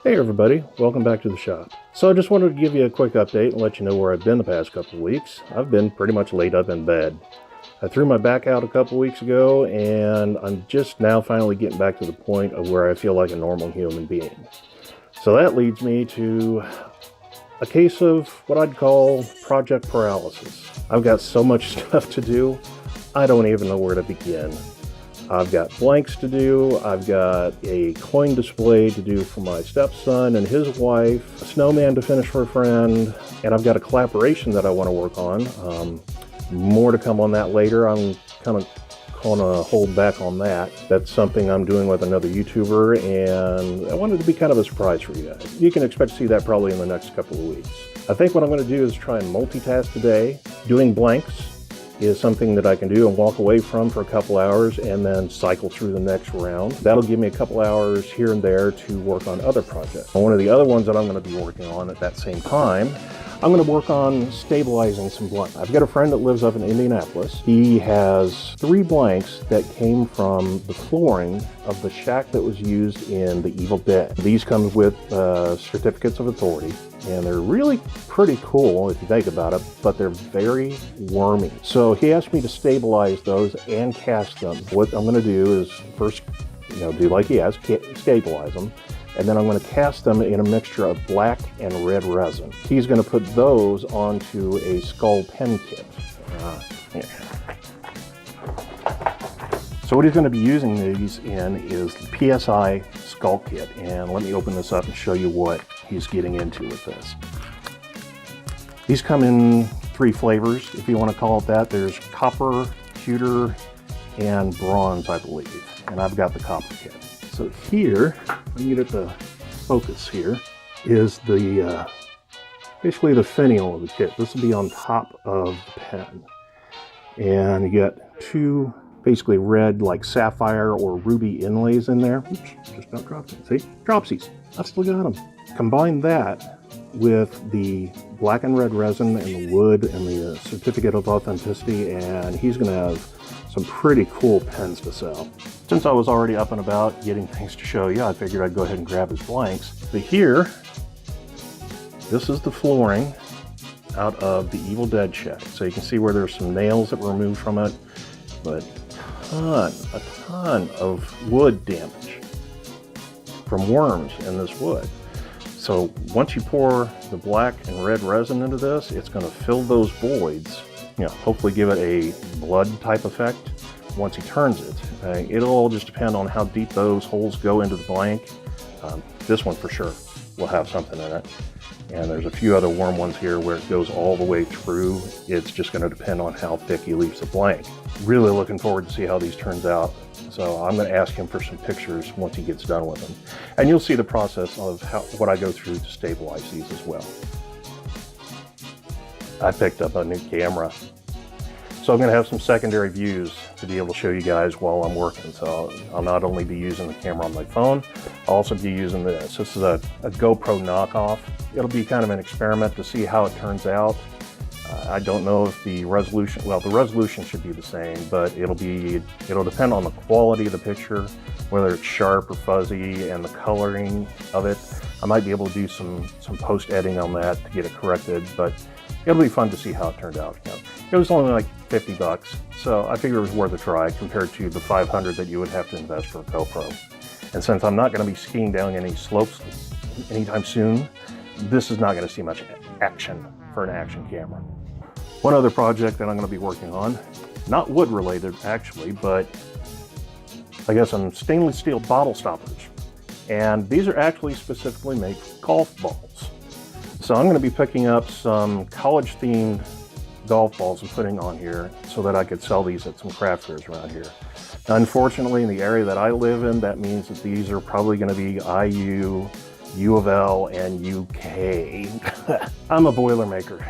Hey everybody, welcome back to the shop. So I just wanted to give you a quick update and let you know where I've been the past couple of weeks. I've been pretty much laid up in bed. I threw my back out a couple of weeks ago and I'm just now finally getting back to the point of where I feel like a normal human being. So that leads me to a case of what I'd call project paralysis. I've got so much stuff to do, I don't even know where to begin. I've got blanks to do, I've got a coin display to do for my stepson and his wife, a snowman to finish for a friend, and I've got a collaboration that I want to work on. More to come on that later. I'm kind of going to hold back on that. That's something I'm doing with another YouTuber, and I wanted to be kind of a surprise for you guys. You can expect to see that probably in the next couple of weeks. I think what I'm going to do is try and multitask today. Doing blanks is something that I can do and walk away from for a couple hours and then cycle through the next round. That'll give me a couple hours here and there to work on other projects. One of the other ones that I'm going to be working on at that same time, I'm going to work on stabilizing some blanks. I've got a friend that lives up in Indianapolis. He has 3 blanks that came from the flooring of the shack that was used in The Evil Dead. These come with certificates of authority, and they're really pretty cool if you think about it, but they're very wormy. So he asked me to stabilize those and cast them. What I'm going to do is first, do like he has, stabilize them. And then I'm going to cast them in a mixture of black and red resin. He's going to put those onto a skull pen kit. So what he's going to be using these in is the PSI skull kit. And let me open this up and show you what he's getting into with this. These come in 3 flavors, if you want to call it that. There's copper, pewter, and bronze, I believe. And I've got the copper kit. So here, let me get it to focus here, is the basically the finial of the kit. This will be on top of the pen. And you got 2 basically red, like sapphire or ruby inlays in there. Oops, just got dropped. See? Dropsies. I've still got them. Combine that with the black and red resin and the wood and the certificate of authenticity, and he's going to have some pretty cool pens to sell. Since I was already up and about getting things to show you, I figured I'd go ahead and grab his blanks. But here, this is the flooring out of The Evil Dead shack. So you can see where there's some nails that were removed from it, but a ton of wood damage from worms in this wood. So once you pour the black and red resin into this, it's going to fill those voids, hopefully give it a blood type effect once he turns it. It'll all just depend on how deep those holes go into the blank. This one for sure will have something in it. And there's a few other worm ones here where it goes all the way through. It's just going to depend on how thick he leaves the blank. Really looking forward to see how these turns out. So I'm going to ask him for some pictures once he gets done with them. And you'll see the process of what I go through to stabilize these as well. I picked up a new camera, so I'm going to have some secondary views to be able to show you guys while I'm working. So I'll not only be using the camera on my phone, I'll also be using this. This is a GoPro knockoff. It'll be kind of an experiment to see how it turns out. I don't know if the resolution, well, the resolution should be the same, but it'll depend on the quality of the picture, whether it's sharp or fuzzy, and the coloring of it. I might be able to do some post editing on that to get it corrected, but it'll be fun to see how it turned out. It was only like $50, so I figured it was worth a try compared to the $500 that you would have to invest for a GoPro. And since I'm not going to be skiing down any slopes anytime soon, this is not going to see much action for an action camera. One other project that I'm going to be working on, not wood related actually, but I guess some stainless steel bottle stoppers. And these are actually specifically made for golf balls. So I'm going to be picking up some college themed golf balls and putting on here so that I could sell these at some craft fairs around here. Now, unfortunately, in the area that I live in, that means that these are probably going to be IU, U of L, and UK. I'm a Boilermaker.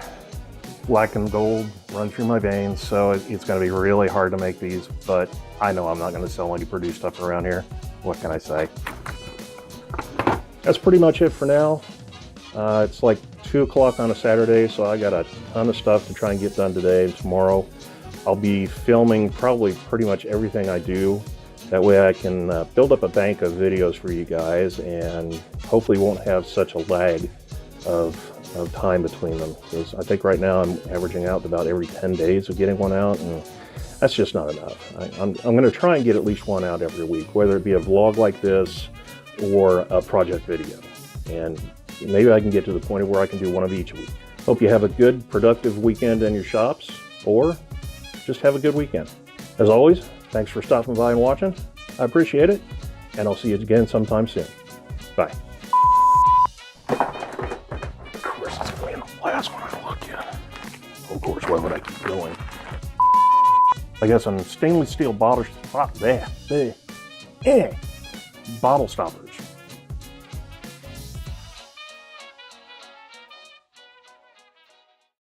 Black and gold run through my veins, so it's going to be really hard to make these, but I know I'm not going to sell any Purdue stuff around here. What can I say? That's pretty much it for now. It's like 2 o'clock on a Saturday, so I got a ton of stuff to try and get done today and tomorrow. I'll be filming probably pretty much everything I do That way I can build up a bank of videos for you guys and hopefully won't have such a lag of time between them. Because I think right now I'm averaging out about every 10 days of getting one out, and that's just not enough. I'm going to try and get at least one out every week, whether it be a vlog like this or a project video. And maybe I can get to the point of where I can do one of each a week. Hope you have a good, productive weekend in your shops, or just have a good weekend. As always, thanks for stopping by and watching. I appreciate it, and I'll see you again sometime soon. Bye. Of course, it's going to be the last one I look at. Of course, why would I keep going? I got some stainless steel bottle stoppers.